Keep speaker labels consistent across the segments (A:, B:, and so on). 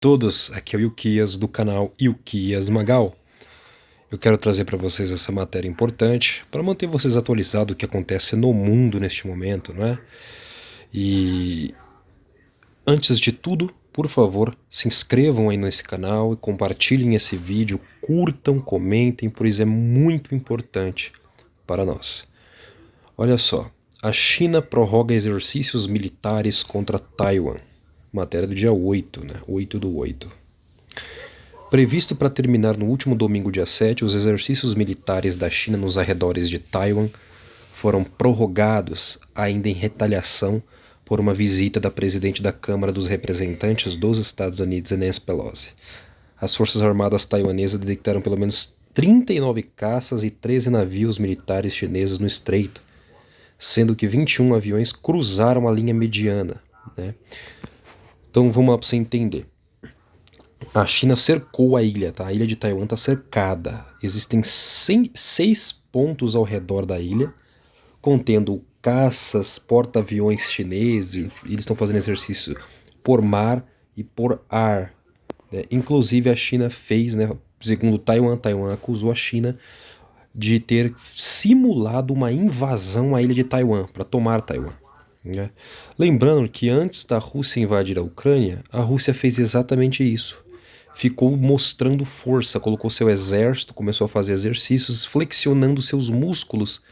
A: Todos, aqui é o Ilquias do canal Ilquias Magal. Eu quero trazer para vocês essa matéria importante para manter vocês atualizados do que acontece no mundo neste momento, não é? E antes de tudo, por favor, se inscrevam aí nesse canal e compartilhem esse vídeo, curtam, comentem, pois é muito importante para nós. Olha só, a China prorroga exercícios militares contra Taiwan. Matéria do dia 8, né? 8/8. Previsto para terminar no último domingo, dia 7, os exercícios militares da China nos arredores de Taiwan foram prorrogados, ainda em retaliação por uma visita da presidente da Câmara dos Representantes dos Estados Unidos, Nancy Pelosi. As Forças Armadas taiwanesas detectaram pelo menos 39 caças e 13 navios militares chineses no estreito, sendo que 21 aviões cruzaram a linha mediana, né? Então vamos lá para você entender. A China cercou a ilha, tá? A ilha de Taiwan está cercada. Existem 6 pontos ao redor da ilha, contendo caças, porta-aviões chineses. Eles estão fazendo exercício por mar e por ar, né? Inclusive a China fez, né? Segundo Taiwan acusou a China de ter simulado uma invasão à ilha de Taiwan, para tomar Taiwan, né? Lembrando que antes da Rússia invadir a Ucrânia, a Rússia fez exatamente isso. Ficou mostrando força, colocou seu exército, começou a fazer exercícios, flexionando seus músculos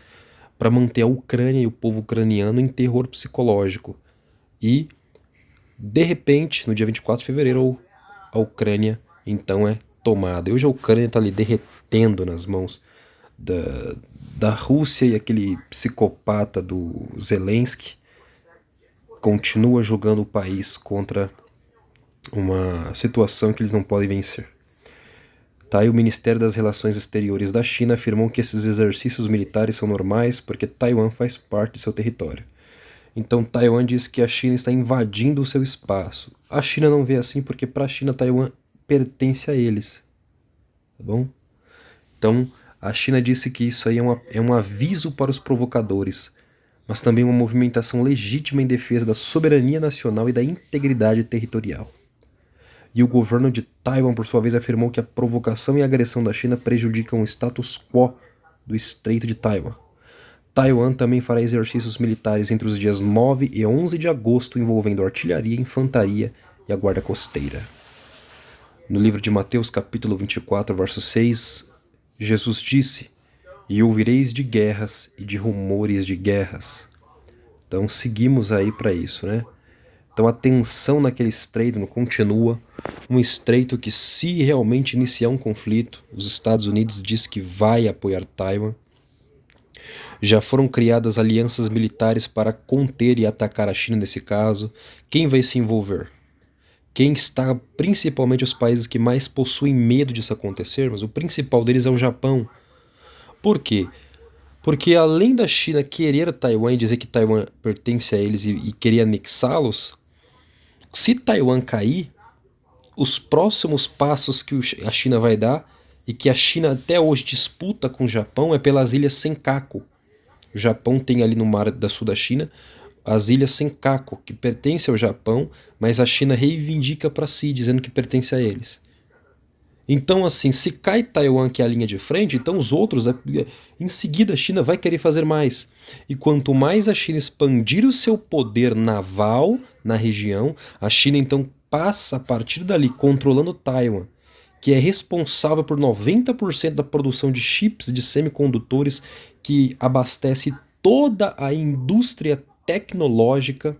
A: para manter a Ucrânia e o povo ucraniano em terror psicológico. E, de repente, no dia 24 de fevereiro, a Ucrânia então é tomada. E hoje a Ucrânia está ali derretendo nas mãos da Rússia, e aquele psicopata do Zelensky continua jogando o país contra uma situação que eles não podem vencer. Tá, e o Ministério das Relações Exteriores da China afirmou que esses exercícios militares são normais porque Taiwan faz parte de seu território. Então Taiwan diz que a China está invadindo o seu espaço. A China não vê assim porque para a China Taiwan pertence a eles, tá bom? Então a China disse que isso aí é um aviso para os provocadores, mas também uma movimentação legítima em defesa da soberania nacional e da integridade territorial. E o governo de Taiwan, por sua vez, afirmou que a provocação e a agressão da China prejudicam o status quo do Estreito de Taiwan. Taiwan também fará exercícios militares entre os dias 9 e 11 de agosto, envolvendo artilharia, infantaria e a guarda costeira. No livro de Mateus, capítulo 24, verso 6, Jesus disse: "E ouvireis de guerras e de rumores de guerras." Então seguimos aí para isso, né? Então a tensão naquele estreito não continua. Um estreito que, se realmente iniciar um conflito, os Estados Unidos diz que vai apoiar Taiwan. Já foram criadas alianças militares para conter e atacar a China nesse caso. Quem vai se envolver? Quem está, principalmente os países que mais possuem medo disso acontecer, mas o principal deles é o Japão. Por quê? Porque além da China querer Taiwan e dizer que Taiwan pertence a eles e querer anexá-los, se Taiwan cair, os próximos passos que a China vai dar, e que a China até hoje disputa com o Japão, é pelas ilhas Senkaku. O Japão tem ali no mar da sul da China as ilhas Senkaku, que pertencem ao Japão, mas a China reivindica para si, dizendo que pertence a eles. Então, assim, se cai Taiwan, que é a linha de frente, então os outros, em seguida, a China vai querer fazer mais. E quanto mais a China expandir o seu poder naval na região, a China então passa a partir dali controlando Taiwan, que é responsável por 90% da produção de chips de semicondutores que abastece toda a indústria tecnológica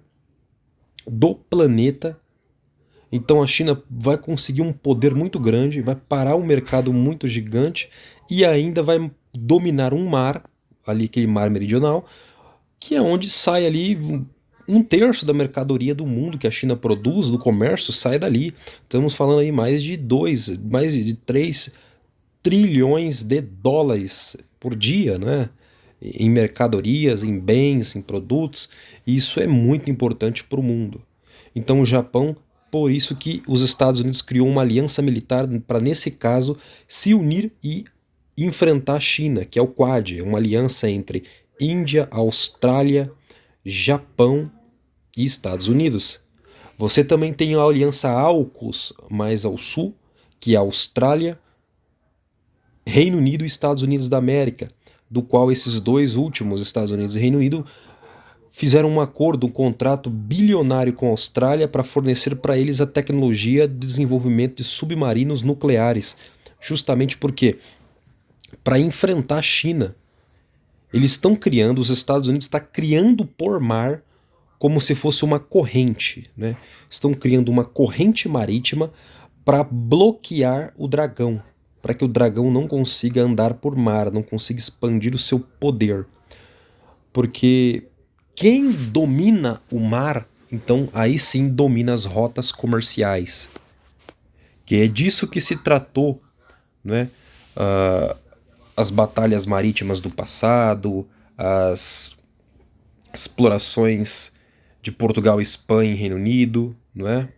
A: do planeta. Então a China vai conseguir um poder muito grande, vai parar um mercado muito gigante e ainda vai dominar um mar, ali aquele mar meridional, que é onde sai ali um terço da mercadoria do mundo que a China produz, do comércio, sai dali. Estamos falando aí mais de 3 trilhões de dólares por dia, né? Em mercadorias, em bens, em produtos. E isso é muito importante para o mundo. Então o Japão, por isso que os Estados Unidos criou uma aliança militar para, nesse caso, se unir e enfrentar a China, que é o Quad, é uma aliança entre Índia, Austrália, Japão e Estados Unidos. Você também tem a Aliança AUKUS mais ao sul, que é a Austrália, Reino Unido e Estados Unidos da América, do qual esses dois últimos, Estados Unidos e Reino Unido, fizeram um acordo, um contrato bilionário com a Austrália para fornecer para eles a tecnologia de desenvolvimento de submarinos nucleares. Justamente porque, para enfrentar a China, eles estão criando, os Estados Unidos estão criando por mar como se fosse uma corrente, né? Estão criando uma corrente marítima para bloquear o dragão, para que o dragão não consiga andar por mar, não consiga expandir o seu poder. Porque quem domina o mar, então aí sim domina as rotas comerciais. Que é disso que se tratou, né? As batalhas marítimas do passado, as explorações de Portugal, Espanha e Reino Unido, não é?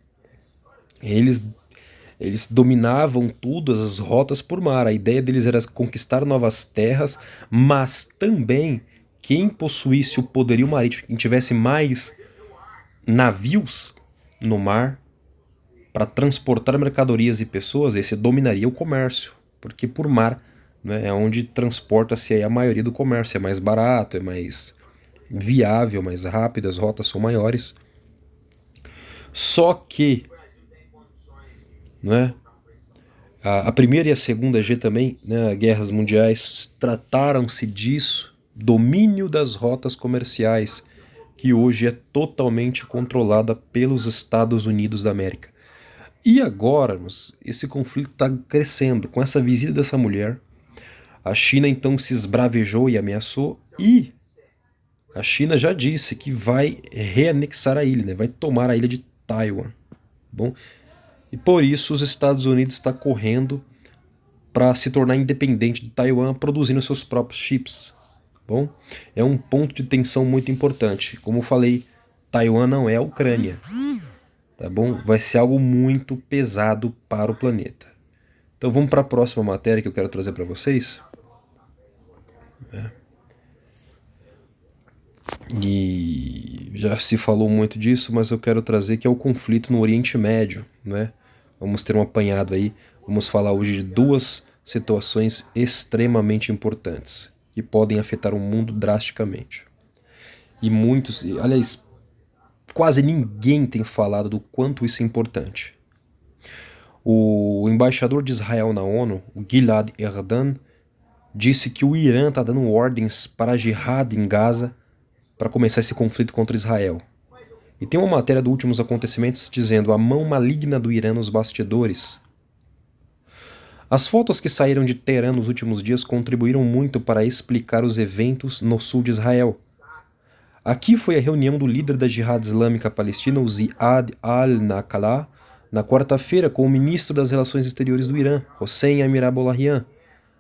A: Eles dominavam todas as rotas por mar. A ideia deles era conquistar novas terras, mas também quem possuísse o poderio marítimo, quem tivesse mais navios no mar para transportar mercadorias e pessoas, esse dominaria o comércio, porque por mar, né, é onde transporta-se a maioria do comércio, é mais barato, é mais viável, mais rápido, as rotas são maiores. Só que, né, a primeira e a segunda G também, né, guerras mundiais, trataram-se disso, domínio das rotas comerciais, que hoje é totalmente controlada pelos Estados Unidos da América. E agora, esse conflito está crescendo. Com essa visita dessa mulher, a China então se esbravejou e ameaçou, e a China já disse que vai reanexar a ilha, né? Vai tomar a ilha de Taiwan. Bom, e por isso os Estados Unidos estão correndo para se tornar independente de Taiwan, produzindo seus próprios chips. Bom, é um ponto de tensão muito importante. Como eu falei, Taiwan não é a Ucrânia. Tá bom? Vai ser algo muito pesado para o planeta. Então vamos para a próxima matéria que eu quero trazer para vocês. E já se falou muito disso, mas eu quero trazer que é o conflito no Oriente Médio, né? Vamos ter um apanhado aí. Vamos falar hoje de duas situações extremamente importantes que podem afetar o mundo drasticamente. E muitos, aliás, quase ninguém tem falado do quanto isso é importante. O embaixador de Israel na ONU, o Gilad Erdan, disse que o Irã está dando ordens para a jihad em Gaza para começar esse conflito contra Israel. E tem uma matéria dos últimos acontecimentos dizendo a mão maligna do Irã nos bastidores. As fotos que saíram de Teherã nos últimos dias contribuíram muito para explicar os eventos no sul de Israel. Aqui foi a reunião do líder da Jihad Islâmica Palestina, o Ziad al-Naqallah, na quarta-feira com o ministro das Relações Exteriores do Irã, Hossein Amir-Abdollahian.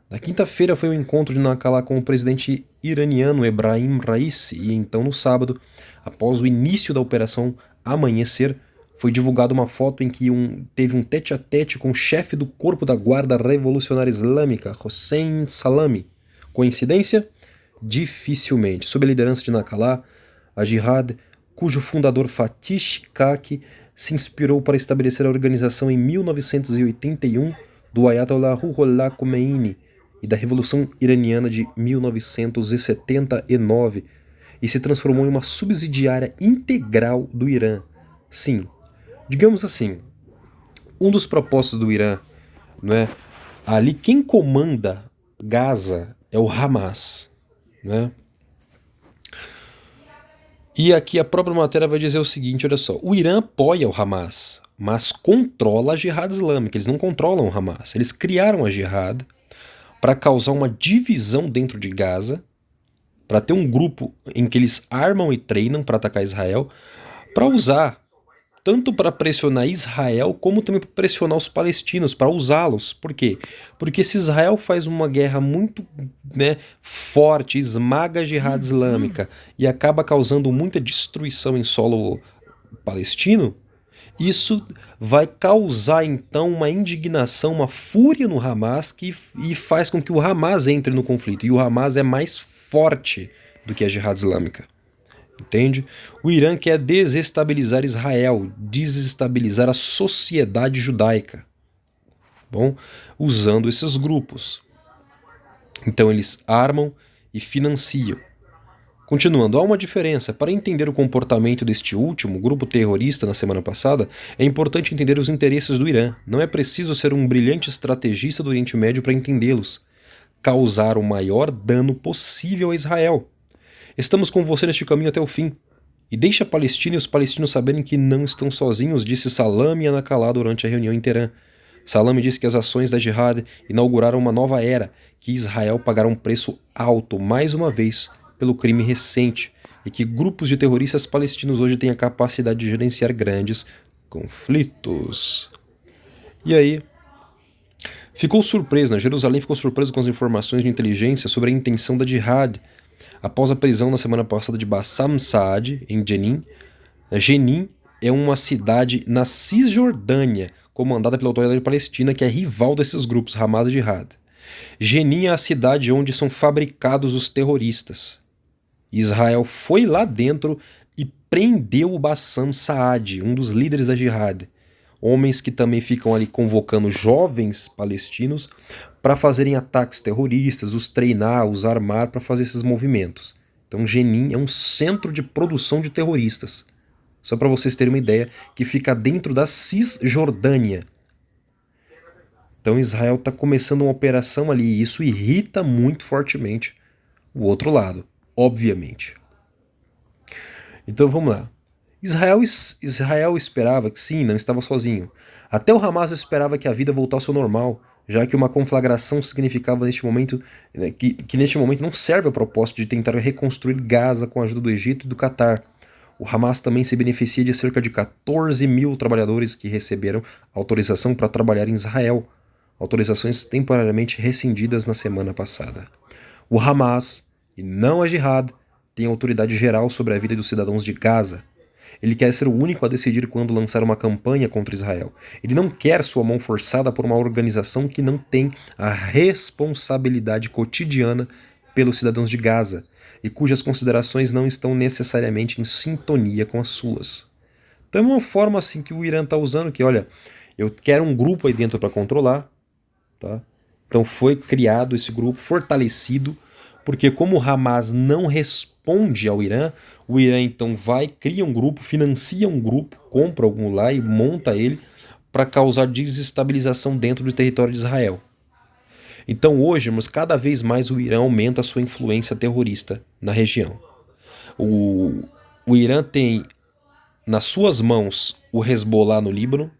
A: Na quinta-feira foi o encontro de Naqallah com o presidente iraniano Ebrahim Raisi, e então no sábado, após o início da operação Amanhecer, foi divulgada uma foto em que teve um tete-a-tete com o chefe do corpo da Guarda Revolucionária Islâmica, Hossein Salami. Coincidência? Dificilmente. Sob a liderança de Naqallah, a Jihad, cujo fundador Fatih Shikaki se inspirou para estabelecer a organização em 1981 do Ayatollah Ruhollah Khomeini e da Revolução Iraniana de 1979 e se transformou em uma subsidiária integral do Irã. Sim, digamos assim, um dos propósitos do Irã, né, ali quem comanda Gaza é o Hamas, né? E aqui a própria matéria vai dizer o seguinte, olha só, o Irã apoia o Hamas, mas controla a Jihad Islâmica, eles não controlam o Hamas, eles criaram a Jihad para causar uma divisão dentro de Gaza, para ter um grupo em que eles armam e treinam para atacar Israel, para usar tanto para pressionar Israel, como também para pressionar os palestinos, para usá-los. Por quê? Porque se Israel faz uma guerra muito, né, forte, esmaga a Jihad Islâmica e acaba causando muita destruição em solo palestino, isso vai causar então uma indignação, uma fúria no Hamas e faz com que o Hamas entre no conflito. E o Hamas é mais forte do que a Jihad Islâmica. entende? O Irã quer desestabilizar Israel, desestabilizar a sociedade judaica, bom, usando esses grupos. Então eles armam e financiam. Continuando, há uma diferença. Para entender o comportamento deste último grupo terrorista na semana passada, é importante entender os interesses do Irã. Não é preciso ser um brilhante estrategista do Oriente Médio para entendê-los. Causar o maior dano possível a Israel. Estamos com você neste caminho até o fim. E deixe a Palestina e os palestinos saberem que não estão sozinhos, disse Salami Anakalá durante a reunião em Teherã. Salami disse que as ações da Jihad inauguraram uma nova era, que Israel pagará um preço alto, mais uma vez, pelo crime recente, e que grupos de terroristas palestinos hoje têm a capacidade de gerenciar grandes conflitos. E aí, ficou surpreso, né? Jerusalém ficou surpreso com as informações de inteligência sobre a intenção da Jihad após a prisão na semana passada de Bassam Saad, em Jenin. Jenin é uma cidade na Cisjordânia, comandada pela autoridade palestina, que é rival desses grupos, Hamas e Jihad. Jenin é a cidade onde são fabricados os terroristas. Israel foi lá dentro e prendeu o Bassam Saad, um dos líderes da Jihad. Homens que também ficam ali convocando jovens palestinos para fazerem ataques terroristas, os treinar, os armar para fazer esses movimentos. Então Jenin é um centro de produção de terroristas. Só para vocês terem uma ideia, que fica dentro da Cisjordânia. Então Israel está começando uma operação ali e isso irrita muito fortemente o outro lado, obviamente. Então vamos lá. Israel esperava que sim, não estava sozinho. Até o Hamas esperava que a vida voltasse ao normal, já que uma conflagração significava neste momento que neste momento não serve ao propósito de tentar reconstruir Gaza com a ajuda do Egito e do Catar. O Hamas também se beneficia de cerca de 14 mil trabalhadores que receberam autorização para trabalhar em Israel, autorizações temporariamente rescindidas na semana passada. O Hamas, e não a Jihad, tem autoridade geral sobre a vida dos cidadãos de Gaza. Ele quer ser o único a decidir quando lançar uma campanha contra Israel. Ele não quer sua mão forçada por uma organização que não tem a responsabilidade cotidiana pelos cidadãos de Gaza e cujas considerações não estão necessariamente em sintonia com as suas. Então é uma forma assim que o Irã está usando, que olha, eu quero um grupo aí dentro para controlar, tá? Então foi criado esse grupo, fortalecido, porque como o Hamas não responde ao Irã, o Irã então vai, cria um grupo, financia um grupo, compra algum lá e monta ele para causar desestabilização dentro do território de Israel. Então hoje, irmãos, cada vez mais o Irã aumenta a sua influência terrorista na região. O Irã tem nas suas mãos o Hezbollah no Líbano,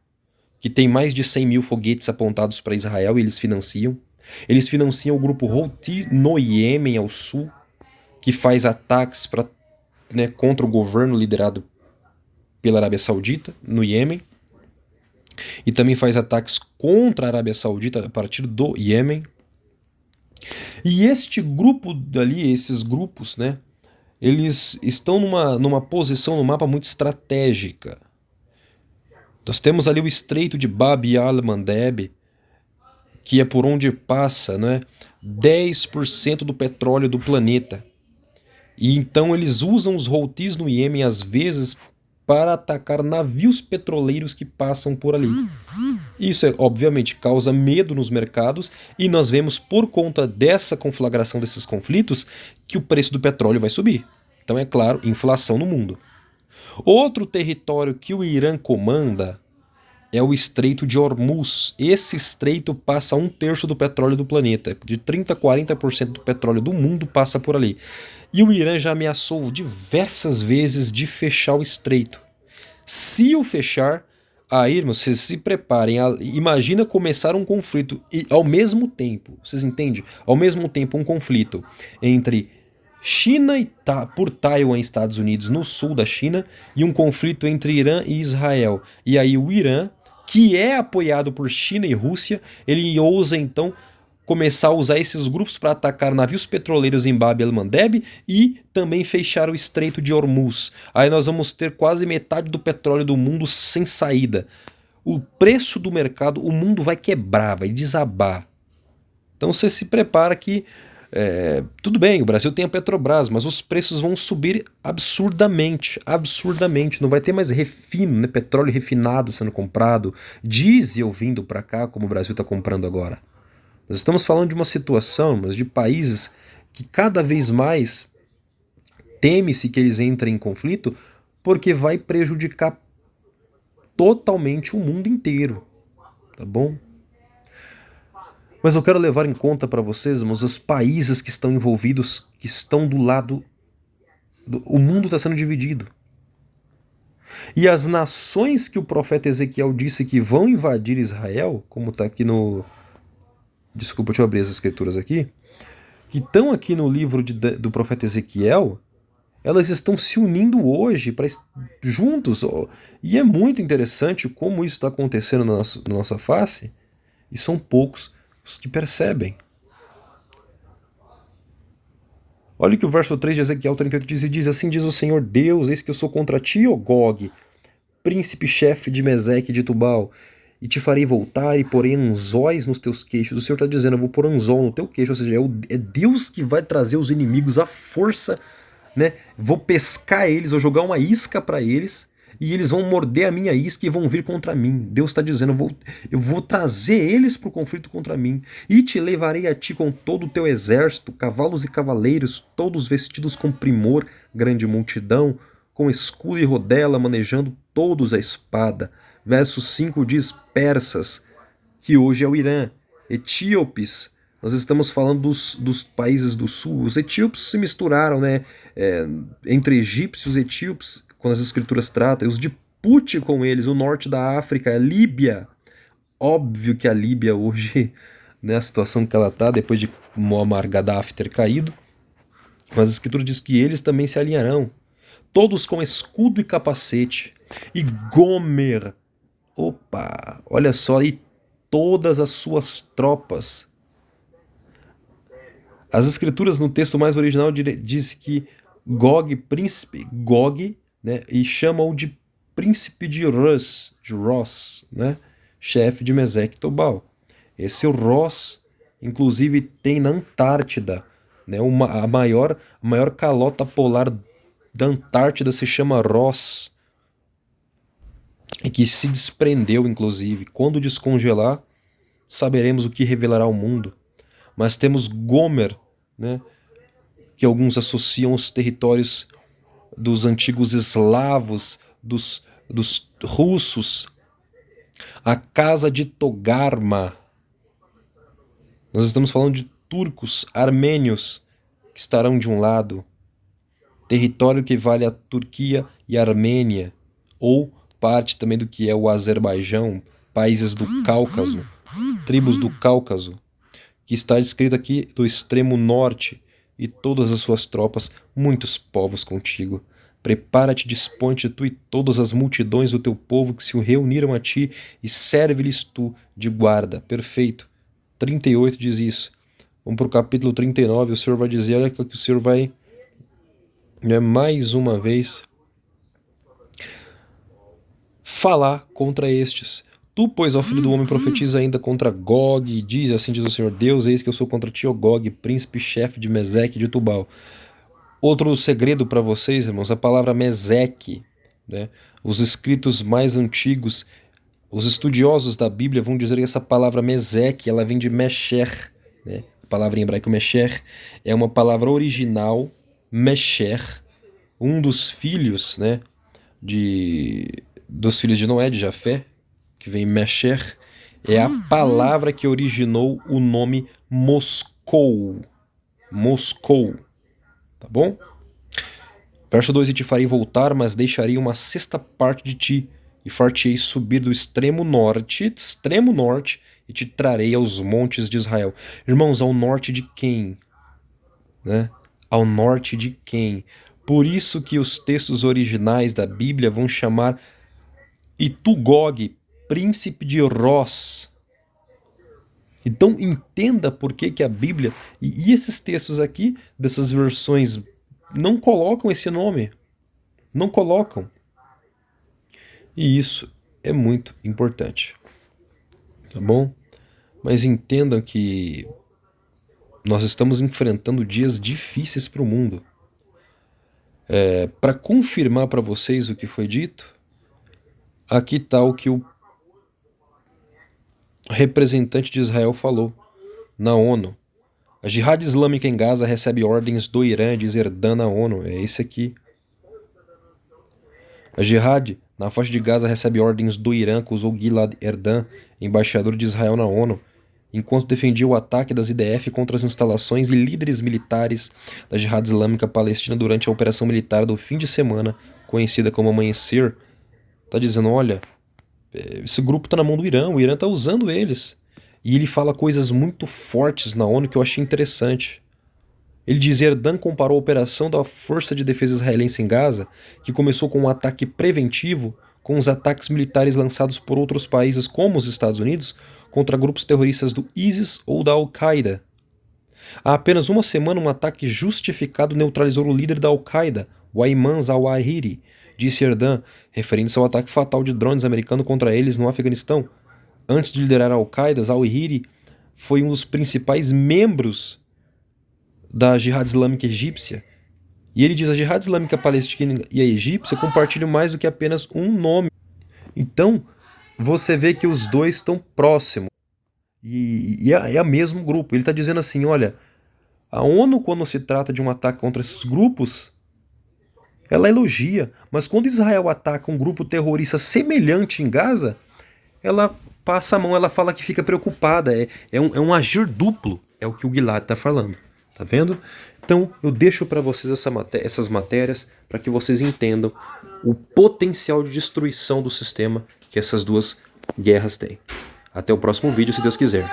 A: que tem mais de 100 mil foguetes apontados para Israel e eles financiam. Eles financiam o grupo Houthi no Iêmen, ao sul, que faz ataques contra o governo liderado pela Arábia Saudita, no Iêmen. E também faz ataques contra a Arábia Saudita a partir do Iêmen. E este grupo dali, esses grupos, né, eles estão numa posição no mapa muito estratégica. Nós temos ali o Estreito de Bab al-Mandeb, que é por onde passa, né, 10% do petróleo do planeta. E então eles usam os Houthis no Iêmen às vezes para atacar navios petroleiros que passam por ali. Isso, obviamente, causa medo nos mercados e nós vemos, por conta dessa conflagração desses conflitos, que o preço do petróleo vai subir. Então, é claro, inflação no mundo. Outro território que o Irã comanda é o Estreito de Hormuz. Esse estreito passa 1/3 do petróleo do planeta. De 30% a 40% do petróleo do mundo passa por ali. E o Irã já ameaçou diversas vezes de fechar o estreito. Se o fechar, aí, irmãos, vocês se preparem. Imagina começar um conflito e ao mesmo tempo, vocês entendem? Ao mesmo tempo um conflito entre China e por Taiwan, Estados Unidos, no sul da China, e um conflito entre Irã e Israel. E aí o Irã, que é apoiado por China e Rússia, ele ousa então começar a usar esses grupos para atacar navios petroleiros em Bab el-Mandeb e também fechar o Estreito de Hormuz. Aí nós vamos ter quase metade do petróleo do mundo sem saída. O preço do mercado, o mundo vai quebrar, vai desabar. Então você se prepara que Tudo bem, o Brasil tem a Petrobras, mas os preços vão subir absurdamente, absurdamente. Não vai ter mais refino, né? Petróleo refinado sendo comprado, diesel vindo para cá, como o Brasil está comprando agora. Nós estamos falando de uma situação, mas de países que cada vez mais teme-se que eles entrem em conflito, porque vai prejudicar totalmente o mundo inteiro, tá bom? Mas eu quero levar em conta para vocês, irmãos, os países que estão envolvidos, que estão do lado. O mundo está sendo dividido. E as nações que o profeta Ezequiel disse que vão invadir Israel, como está aqui no. Desculpa, deixa eu abrir as escrituras aqui. Que estão aqui no livro do profeta Ezequiel, elas estão se unindo hoje para juntos. E é muito interessante como isso está acontecendo na nossa face, e são poucos os que percebem. Olha o que o verso 3 de Ezequiel 38 diz, e diz, assim diz o Senhor Deus, eis que eu sou contra ti, ó Gog, príncipe-chefe de Meseque e de Tubal, e te farei voltar e porei anzóis nos teus queixos. O Senhor está dizendo, eu vou pôr anzol no teu queixo, ou seja, é Deus que vai trazer os inimigos à força, né? Vou pescar eles, vou jogar uma isca para eles, e eles vão morder a minha isca e vão vir contra mim. Deus está dizendo, eu vou trazer eles para o conflito contra mim. E te levarei a ti com todo o teu exército, cavalos e cavaleiros, todos vestidos com primor, grande multidão, com escudo e rodela, manejando todos a espada. Verso 5 diz, persas, que hoje é o Irã, etíopes, nós estamos falando dos países do sul. Os etíopes se misturaram, né, entre egípcios e etíopes, quando as escrituras tratam, os de Put com eles, o norte da África, a Líbia. Óbvio que a Líbia hoje, né, a situação que ela está, depois de Muammar Gaddafi ter caído, mas a escritura diz que eles também se alinharão, todos com escudo e capacete, e Gomer, opa, olha só, e todas as suas tropas. As escrituras no texto mais original diz que Gog, príncipe, Gog, né, e chama-o de príncipe de Ross, né, chefe de Meseque e Tobal. Esse Ross, inclusive, tem na Antártida, né, a maior calota polar da Antártida se chama Ross, e que se desprendeu, inclusive. Quando descongelar, saberemos o que revelará ao mundo. Mas temos Gomer, né, que alguns associam os territórios dos antigos eslavos, dos russos, a casa de Togarma. Nós estamos falando de turcos, armênios, que estarão de um lado, território que vale a Turquia e a Armênia, ou parte também do que é o Azerbaijão, países do Cáucaso, tribos do Cáucaso, que está escrito aqui do extremo norte, e todas as suas tropas, muitos povos contigo. Prepara-te, dispõe-te tu e todas as multidões do teu povo que se reuniram a ti, e serve-lhes tu de guarda. Perfeito. 38 diz isso. Vamos para o capítulo 39, o Senhor vai dizer, olha que o Senhor vai, né, mais uma vez, falar contra estes. Tu, pois, ó filho do homem, profetiza ainda contra Gog, e diz, assim diz o Senhor Deus, eis que eu sou contra ti, ó Gog, príncipe, chefe de Meseque e de Tubal. Outro segredo para vocês, irmãos, a palavra Meseque, né? Os escritos mais antigos, os estudiosos da Bíblia vão dizer que essa palavra Meseque, ela vem de Mesher, né? A palavra em hebraico Mesher é uma palavra original, Mesher, um dos filhos, né, dos filhos de Noé, de Jafé, que vem Mesher, é a palavra que originou o nome Moscou. Moscou. Tá bom? Verso 2: E te farei voltar, mas deixarei uma sexta parte de ti, e far-te-ei subir do extremo norte, e te trarei aos montes de Israel. Irmãos, ao norte de quem? Né? Ao norte de quem? Por isso que os textos originais da Bíblia vão chamar Itugog, príncipe de Ross. Então entenda por que a Bíblia e esses textos aqui, dessas versões, não colocam esse nome. Não colocam. E isso é muito importante. Tá bom? Mas entendam que Nós estamos enfrentando dias difíceis para o mundo. Para confirmar para vocês o que foi dito, aqui está o que o representante de Israel falou na ONU. A Jihad Islâmica em Gaza recebe ordens do Irã, diz Erdan na ONU. É esse aqui. A Jihad na faixa de Gaza recebe ordens do Irã, acusou Gilad Erdan, embaixador de Israel na ONU, enquanto defendia o ataque das IDF contra as instalações e líderes militares da Jihad Islâmica Palestina durante a operação militar do fim de semana, conhecida como Amanhecer. Tá dizendo, olha, esse grupo tá na mão do Irã, o Irã tá usando eles. E ele fala coisas muito fortes na ONU que eu achei interessante. Ele diz: Erdan comparou a operação da Força de Defesa Israelense em Gaza, que começou com um ataque preventivo, com os ataques militares lançados por outros países como os Estados Unidos contra grupos terroristas do ISIS ou da Al-Qaeda. Há apenas uma semana, um ataque justificado neutralizou o líder da Al-Qaeda, o Ayman Zawahiri, disse Erdan, referindo-se ao ataque fatal de drones americanos contra eles no Afeganistão. Antes de liderar a Al-Qaeda, Zawahiri foi um dos principais membros da Jihad Islâmica Egípcia. E ele diz: a Jihad Islâmica Palestina e a egípcia compartilham mais do que apenas um nome. Então, você vê que os dois estão próximos. É o mesmo grupo. Ele está dizendo assim: olha, a ONU, quando se trata de um ataque contra esses grupos, ela elogia. Mas quando Israel ataca um grupo terrorista semelhante em Gaza, ela passa a mão, ela fala que fica preocupada. É um agir duplo. É o que o Gilad está falando. Tá vendo? Então eu deixo para vocês essas matérias para que vocês entendam o potencial de destruição do sistema que essas duas guerras têm. Até o próximo vídeo, se Deus quiser.